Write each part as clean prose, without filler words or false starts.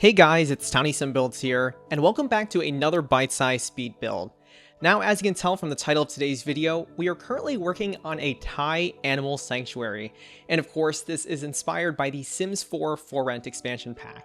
Hey guys, it's towniesimbuilds here, and welcome back to another bite-sized speed build. Now, as you can tell from the title of today's video, we are currently working on a Thai animal sanctuary, and of course this is inspired by the Sims 4 for rent expansion pack.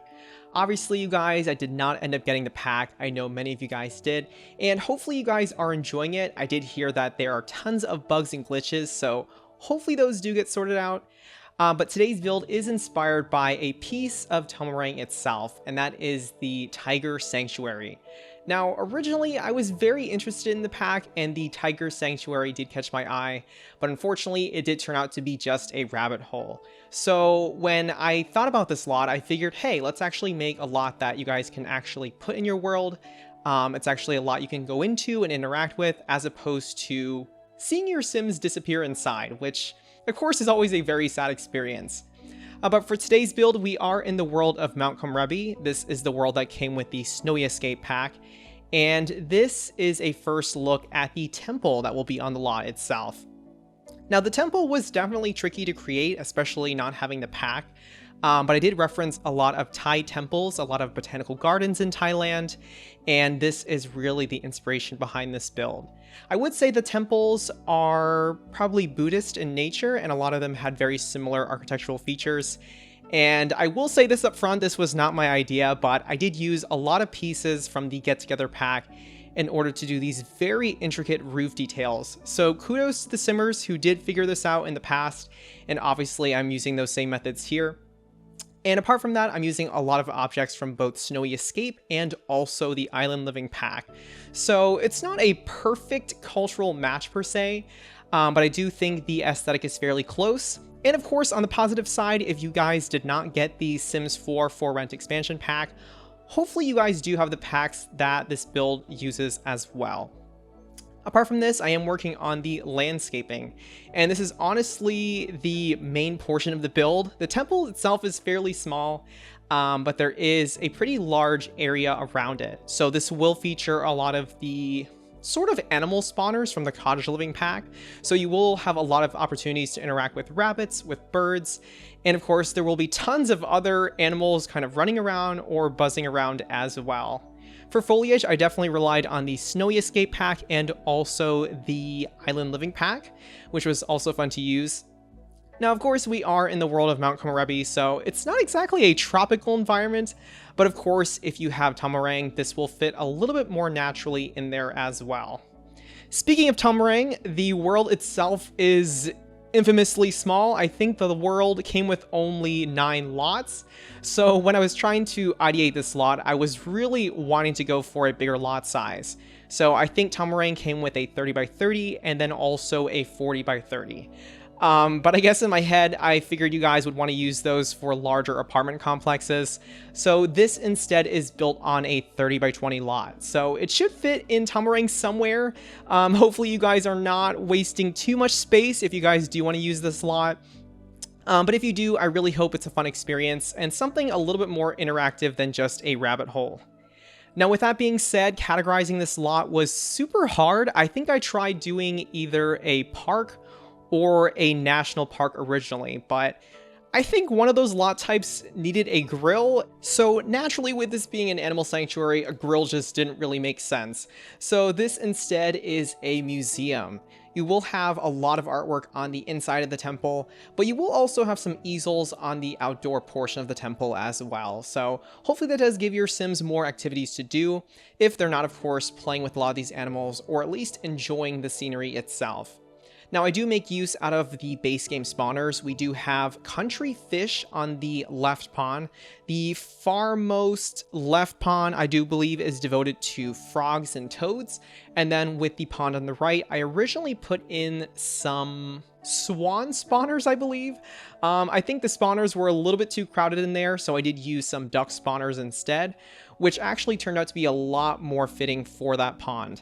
Obviously you guys, I did not end up getting the pack. I know many of you guys did, and hopefully you guys are enjoying it. I did hear that there are tons of bugs and glitches, so hopefully those do get sorted out. But today's build is inspired by a piece of Tomarang itself, and that is the Tiger Sanctuary. Now, originally I was very interested in the pack, and the Tiger Sanctuary did catch my eye, but unfortunately it did turn out to be just a rabbit hole. So when I thought about this lot, I figured, hey, let's actually make a lot that you guys can actually put in your world. It's actually a lot you can go into and interact with, as opposed to seeing your Sims disappear inside, which of course is always a very sad experience. But for today's build, we are in the world of 𝗪𝗛𝗏. This is the world that came with the Snowy Escape pack, and this is a first look at the temple that will be on the lot itself. Now, the temple was definitely tricky to create, especially not having the pack, but I did reference a lot of Thai temples, a lot of botanical gardens in Thailand, and this is really the inspiration behind this build. I would say the temples are probably Buddhist in nature, and a lot of them had very similar architectural features. And I will say this up front, this was not my idea, but I did use a lot of pieces from the Get Together pack in order to do these very intricate roof details. So kudos to the Simmers who did figure this out in the past, and obviously I'm using those same methods here. And apart from that, I'm using a lot of objects from both Snowy Escape and also the Island Living pack. So it's not a perfect cultural match per se, but I do think the aesthetic is fairly close. And of course, on the positive side, if you guys did not get the Sims 4 for rent expansion pack, hopefully you guys do have the packs that this build uses as well. Apart from this, I am working on the landscaping, and this is honestly the main portion of the build. The temple itself is fairly small, but there is a pretty large area around it. So this will feature a lot of the sort of animal spawners from the Cottage Living pack. So you will have a lot of opportunities to interact with rabbits, with birds, and of course there will be tons of other animals kind of running around or buzzing around as well. For foliage, I definitely relied on the Snowy Escape pack and also the Island Living pack, which was also fun to use. Now, of course, we are in the world of 𝗪𝗛𝗏, so it's not exactly a tropical environment, but of course, if you have Tomarang, this will fit a little bit more naturally in there as well. Speaking of Tomarang, the world itself is infamously small. I think the world came with only 9 lots. So when I was trying to ideate this lot, I was really wanting to go for a bigger lot size. So I think Tomarang came with a 30 by 30 and then also a 40 by 30. But I guess in my head, I figured you guys would want to use those for larger apartment complexes. So this instead is built on a 30 by 20 lot. So it should fit in Tomarang somewhere. Hopefully you guys are not wasting too much space if you guys do want to use this lot. But if you do, I really hope it's a fun experience and something a little bit more interactive than just a rabbit hole. Now, with that being said, categorizing this lot was super hard. I think I tried doing either a park or a national park originally, but I think one of those lot types needed a grill. So naturally, with this being an animal sanctuary, a grill just didn't really make sense. So this instead is a museum. You will have a lot of artwork on the inside of the temple, but you will also have some easels on the outdoor portion of the temple as well. So hopefully that does give your Sims more activities to do, if they're not, of course, playing with a lot of these animals, or at least enjoying the scenery itself. Now, I do make use out of the base game spawners. We do have country fish on the left pond. The farmost left pond, I do believe, is devoted to frogs and toads. And then with the pond on the right, I originally put in some swan spawners, I believe. I think the spawners were a little bit too crowded in there, so I did use some duck spawners instead, which actually turned out to be a lot more fitting for that pond.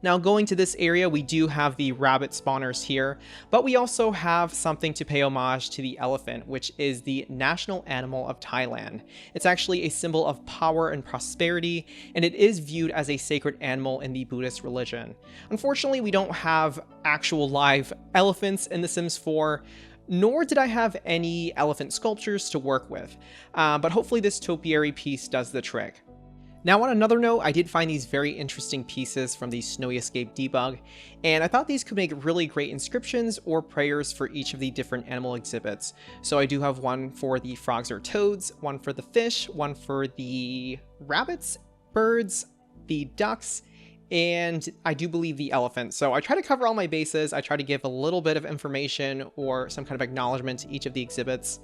Now, going to this area, we do have the rabbit spawners here, but we also have something to pay homage to the elephant, which is the national animal of Thailand. It's actually a symbol of power and prosperity, and it is viewed as a sacred animal in the Buddhist religion. Unfortunately, we don't have actual live elephants in The Sims 4, nor did I have any elephant sculptures to work with, but hopefully this topiary piece does the trick. Now on another note, I did find these very interesting pieces from the 𝗧𝗛𝗓𝗏𝗓𝗏, and I thought these could make really great inscriptions or prayers for each of the different animal exhibits. So I do have one for the frogs or toads, one for the fish, one for the rabbits, birds, the ducks, and I do believe the elephant. So I try to cover all my bases. I try to give a little bit of information or some kind of acknowledgement to each of the exhibits.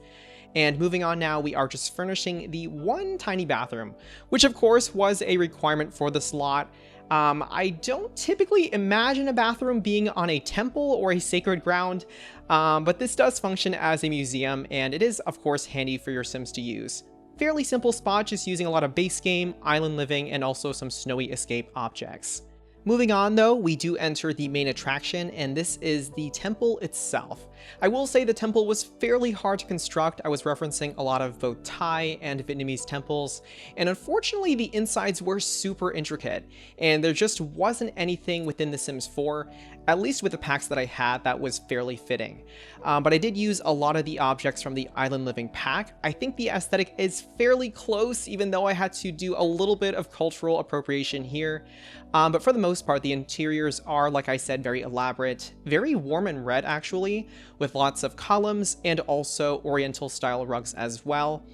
And moving on now, we are just furnishing the one tiny bathroom, which of course was a requirement for this lot. I don't typically imagine a bathroom being on a temple or a sacred ground, but this does function as a museum, and it is of course handy for your Sims to use. Fairly simple spot, just using a lot of base game, island living, and also some snowy escape objects. Moving on though, we do enter the main attraction, and this is the temple itself. I will say the temple was fairly hard to construct. I was referencing a lot of both Thai and Vietnamese temples, and unfortunately the insides were super intricate, and there just wasn't anything within The Sims 4, at least with the packs that I had, that was fairly fitting. But I did use a lot of the objects from the Island Living pack. I think the aesthetic is fairly close, even though I had to do a little bit of cultural appropriation here. But for the most part, the interiors are, like I said, very elaborate, very warm and red actually, with lots of columns and also Oriental style rugs as well.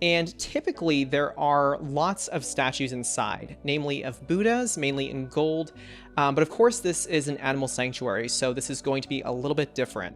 And typically there are lots of statues inside, namely of Buddhas, mainly in gold. But of course this is an animal sanctuary, so this is going to be a little bit different.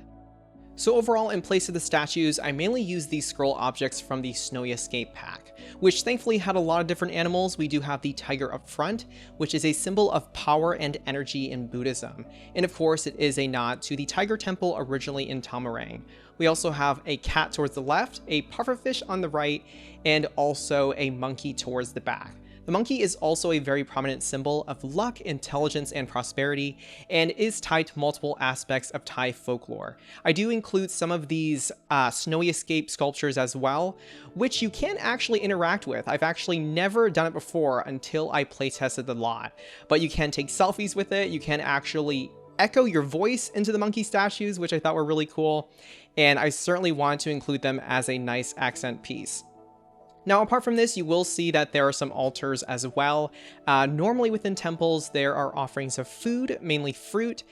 So overall, in place of the statues, I mainly used these scroll objects from the 𝗧𝗛𝗓𝗏𝗏 pack, which thankfully had a lot of different animals. We do have the tiger up front, which is a symbol of power and energy in Buddhism. And of course, it is a nod to the tiger temple originally in Tomarang. We also have a cat towards the left, a pufferfish on the right, and also a monkey towards the back. The monkey is also a very prominent symbol of luck, intelligence, and prosperity, and is tied to multiple aspects of Thai folklore. I do include some of these snowy escape sculptures as well, which you can actually interact with. I've actually never done it before until I playtested the lot, but you can take selfies with it. You can actually echo your voice into the monkey statues, which I thought were really cool, and I certainly wanted to include them as a nice accent piece. Now, apart from this, you will see that there are some altars as well. Normally within temples, there are offerings of food, mainly fruit,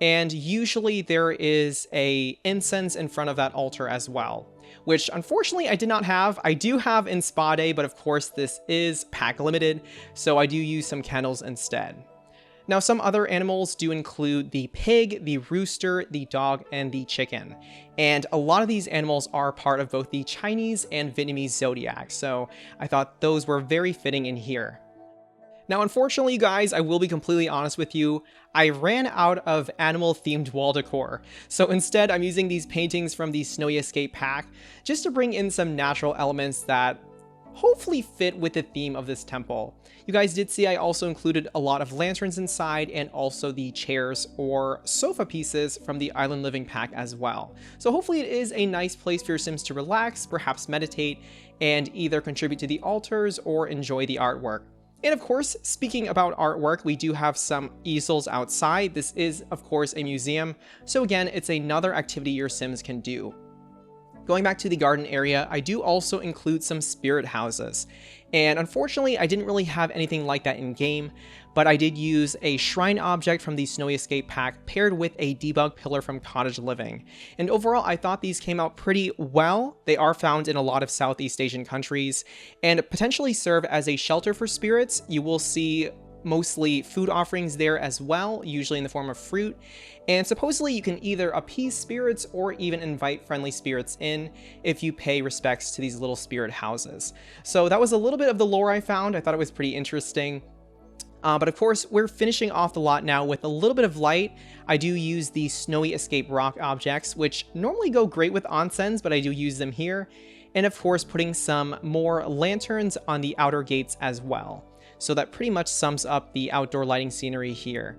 and usually there is a incense in front of that altar as well, which unfortunately I did not have. I do have in 𝗧𝗛𝗏𝗏𝗏, but of course this is pack limited, so I do use some candles instead. Now, some other animals do include the pig, the rooster, the dog, and the chicken. And a lot of these animals are part of both the Chinese and Vietnamese zodiac, so I thought those were very fitting in here. Now, unfortunately, you guys, I will be completely honest with you, I ran out of animal-themed wall decor. So instead, I'm using these paintings from the 𝗧𝗛𝗓𝗏𝗏𝗏 pack just to bring in some natural elements that hopefully fit with the theme of this temple. You guys did see I also included a lot of lanterns inside, and also the chairs or sofa pieces from the Island Living pack as well. So hopefully it is a nice place for your Sims to relax, perhaps meditate, and either contribute to the altars or enjoy the artwork. And of course, speaking about artwork, we do have some easels outside. This is, of course, a museum. So again, it's another activity your Sims can do. Going back to the garden area, I do also include some spirit houses. And unfortunately, I didn't really have anything like that in game, but I did use a shrine object from the 𝗧𝗛𝗓𝗏𝗏𝗏 pack paired with a debug pillar from Cottage Living. And overall, I thought these came out pretty well. They are found in a lot of Southeast Asian countries and potentially serve as a shelter for spirits. You will see mostly food offerings there as well, usually in the form of fruit. And supposedly you can either appease spirits or even invite friendly spirits in if you pay respects to these little spirit houses. So that was a little bit of the lore I found. I thought it was pretty interesting. But of course, we're finishing off the lot now with a little bit of light. I do use the snowy escape rock objects, which normally go great with onsens, but I do use them here. And of course, putting some more lanterns on the outer gates as well. So that pretty much sums up the outdoor lighting scenery here.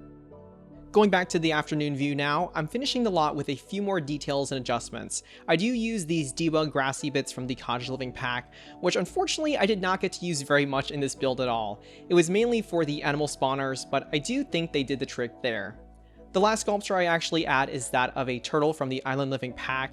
Going back to the afternoon view now, I'm finishing the lot with a few more details and adjustments. I do use these debug grassy bits from the Cottage Living pack, which unfortunately I did not get to use very much in this build at all. It was mainly for the animal spawners, but I do think they did the trick there. The last sculpture I actually add is that of a turtle from the Island Living pack,